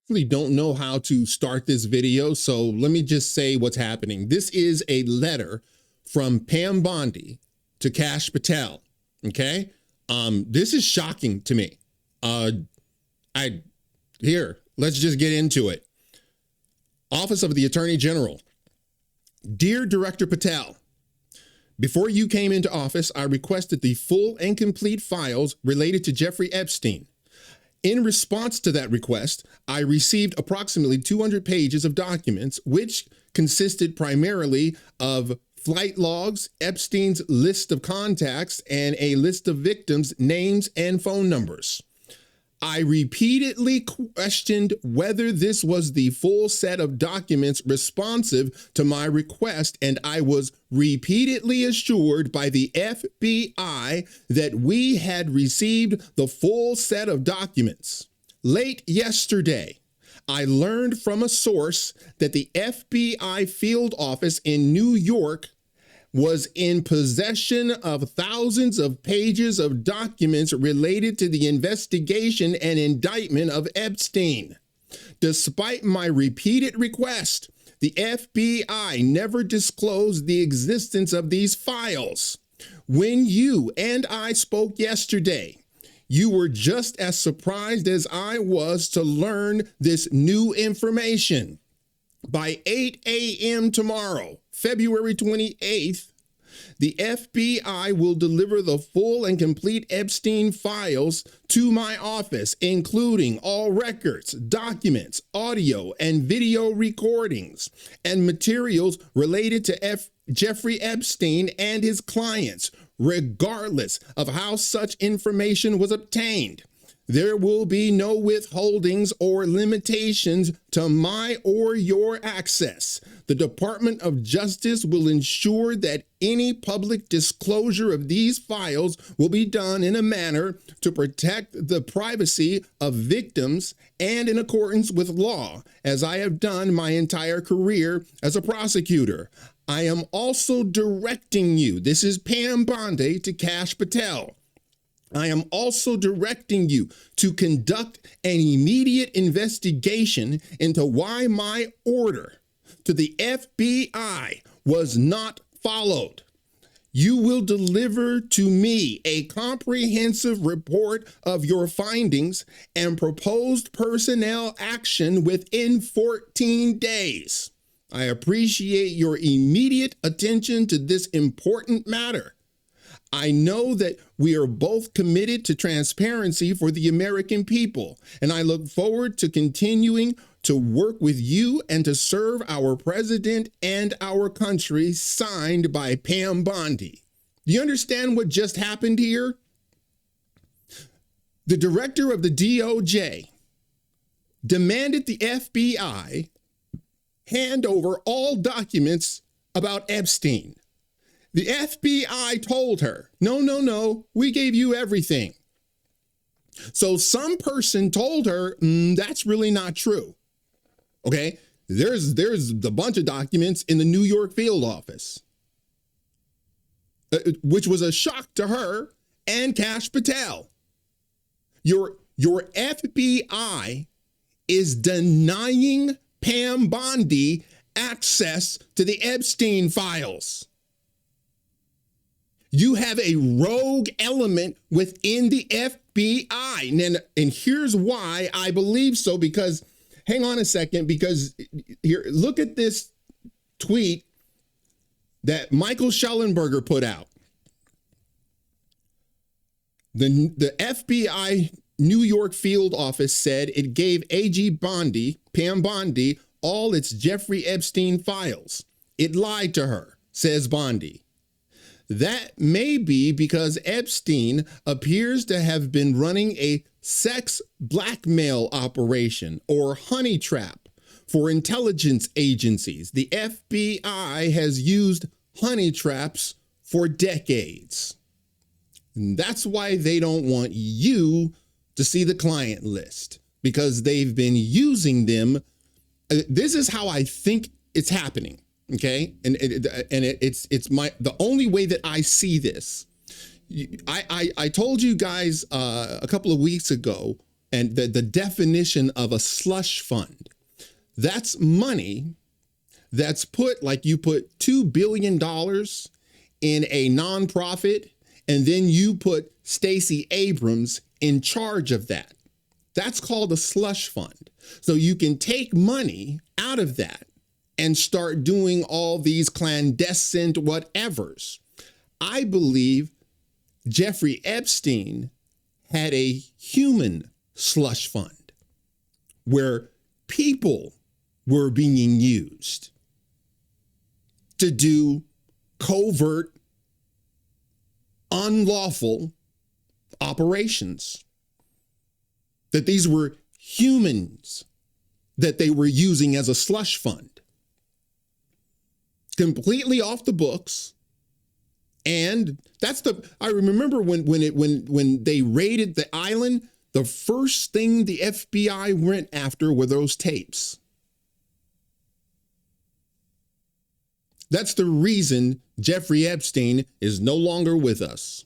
Really don't know how to start this video, so let me just say what's happening. This is a letter from Pam Bondi to Kash Patel. Okay, this is shocking to me. Let's just get into it. Office of the Attorney General. Dear Director Patel, before you came into office, I requested the full and complete files related to Jeffrey Epstein. In response to that request, I received approximately 200 pages of documents, which consisted primarily of flight logs, Epstein's list of contacts, and a list of victims' names and phone numbers. I repeatedly questioned whether this was the full set of documents responsive to my request, and I was repeatedly assured by the FBI that we had received the full set of documents. Late yesterday, I learned from a source that the FBI field office in New York was in possession of thousands of pages of documents related to the investigation and indictment of Epstein. Despite my repeated request, the FBI never disclosed the existence of these files. When you and I spoke yesterday, you were just as surprised as I was to learn this new information. By 8 a.m. tomorrow, February 28th, the FBI will deliver the full and complete Epstein files to my office, including all records, documents, audio and video recordings, and materials related to Jeffrey Epstein and his clients, regardless of how such information was obtained. There will be no withholdings or limitations to my or your access. The Department of Justice will ensure that any public disclosure of these files will be done in a manner to protect the privacy of victims and in accordance with law, as I have done my entire career as a prosecutor. I am also directing you, this is Pam Bondi to Kash Patel. I am also directing you to conduct an immediate investigation into why my order to the FBI was not followed. You will deliver to me a comprehensive report of your findings and proposed personnel action within 14 days. I appreciate your immediate attention to this important matter. I know that we are both committed to transparency for the American people, and I look forward to continuing to work with you and to serve our president and our country. Signed by Pam Bondi. Do you understand what just happened here? The director of the DOJ demanded the FBI hand over all documents about Epstein. The FBI told her, no, we gave you everything. So some person told her, that's really not true. Okay, there's a bunch of documents in the New York field office, which was a shock to her and Kash Patel. Your FBI is denying Pam Bondi access to the Epstein files. You have a rogue element within the FBI. And here's why I believe so, because, hang on a second, because here, look at this tweet that Michael Shellenberger put out. The FBI New York field office said it gave AG Bondi, Pam Bondi, all its Jeffrey Epstein files. It lied to her, says Bondi. That may be because Epstein appears to have been running a sex blackmail operation or honey trap for intelligence agencies. The FBI has used honey traps for decades. And that's why they don't want you to see the client list, because they've been using them. This is how I think it's happening. Okay, and it's the only way that I see this. I told you guys a couple of weeks ago And the definition of a slush fund, that's money that's put, like you put $2 billion in a nonprofit, and then you put Stacey Abrams in charge of that. That's called a slush fund. So you can take money out of that and start doing all these clandestine whatevers. I believe Jeffrey Epstein had a human slush fund where people were being used to do covert, unlawful operations. That these were humans that they were using as a slush fund. Completely off the books. And I remember when they raided the island, the first thing the FBI went after were those tapes. That's the reason Jeffrey Epstein is no longer with us.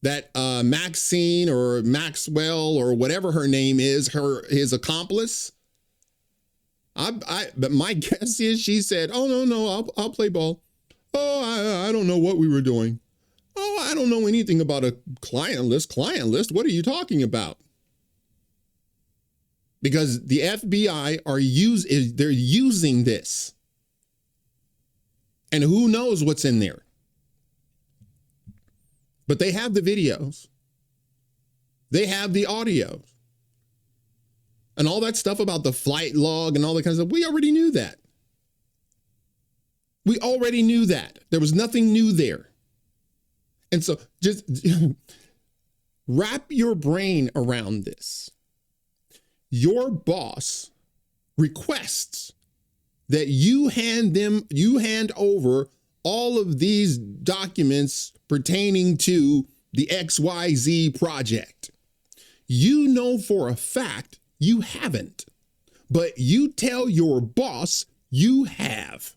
That Maxine or Maxwell or whatever her name is, his accomplice. But my guess is she said, "Oh no, I'll play ball. Oh, I don't know what we were doing. Oh, I don't know anything about a client list. Client list? What are you talking about?" Because the FBI they're using this, and who knows what's in there. But they have the videos. They have the audio. And all that stuff about the flight log and all that kind of stuff, we already knew that. We already knew that. There was nothing new there. And so just wrap your brain around this. Your boss requests that you hand over all of these documents pertaining to the XYZ project. You know for a fact you haven't, but you tell your boss you have.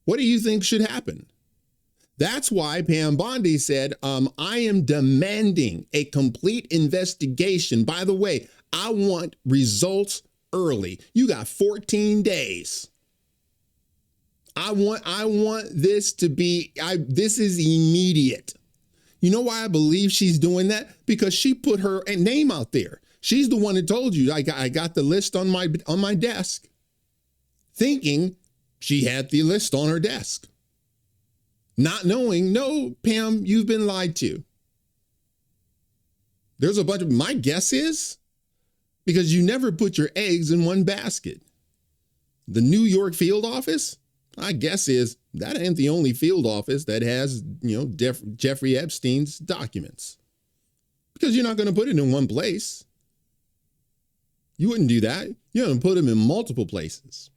What do you think should happen? That's why Pam Bondi said, I am demanding a complete investigation. By the way, I want results early. You got 14 days. I want this to be, this is immediate. You know why I believe she's doing that? Because she put her name out there. She's the one that told you, I got the list on my desk, thinking she had the list on her desk. Not knowing, no, Pam, you've been lied to. There's a bunch of, my guess is, because you never put your eggs in one basket. The New York field office, my guess is that ain't the only field office that has, Jeffrey Epstein's documents. Because you're not going to put it in one place. You wouldn't do that. You're going to put them in multiple places.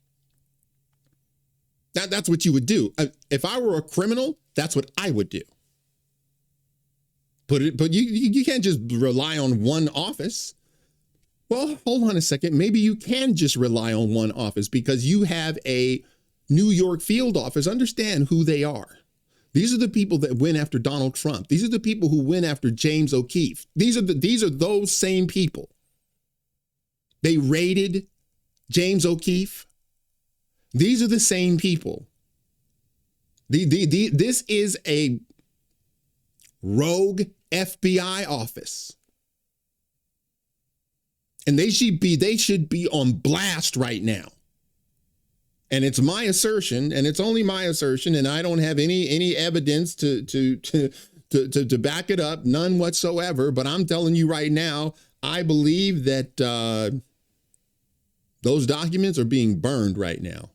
That's what you would do. If I were a criminal, that's what I would do. But you can't just rely on one office. Well, hold on a second. Maybe you can just rely on one office because you have a New York field office. Understand who they are. These are the people that went after Donald Trump. These are the people who went after James O'Keefe. These are those same people. They raided James O'Keefe. These are the same people. This is a rogue FBI office. And they should be on blast right now. And it's my assertion, and it's only my assertion, and I don't have any evidence to back it up, none whatsoever. But I'm telling you right now, I believe that those documents are being burned right now.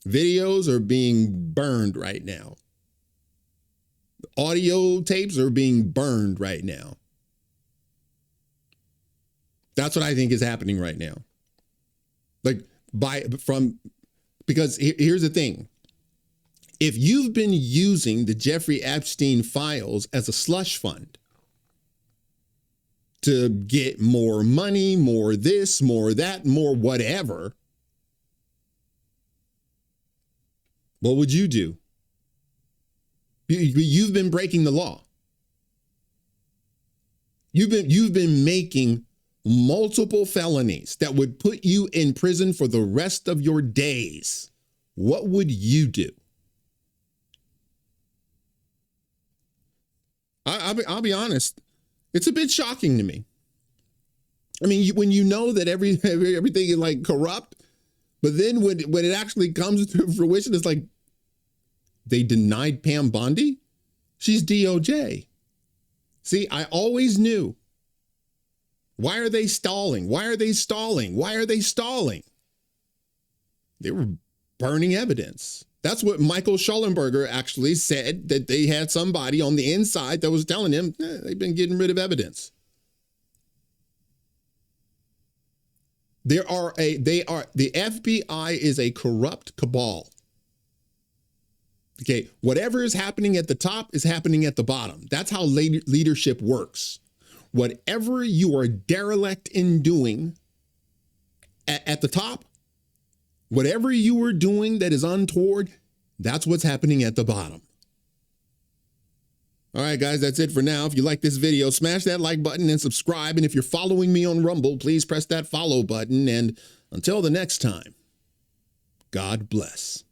Videos are being burned right now. Audio tapes are being burned right now. That's what I think is happening right now. Because here's the thing. If you've been using the Jeffrey Epstein files as a slush fund to get more money, more this, more that, more whatever, what would you do? You've been breaking the law. You've been making multiple felonies that would put you in prison for the rest of your days. What would you do? I'll be honest. It's a bit shocking to me. I mean, when you know that everything is like corrupt, but then when it actually comes to fruition, it's like they denied Pam Bondi. She's DOJ. See, I always knew. Why are they stalling? Why are they stalling? Why are they stalling? They were burning evidence. That's what Michael Shellenberger actually said, that they had somebody on the inside that was telling him they've been getting rid of evidence. The FBI is a corrupt cabal. Okay, whatever is happening at the top is happening at the bottom. That's how leadership works. Whatever you are derelict in doing at the top, whatever you are doing that is untoward, that's what's happening at the bottom. All right, guys, that's it for now. If you like this video, smash that like button and subscribe. And if you're following me on Rumble, please press that follow button. And until the next time, God bless.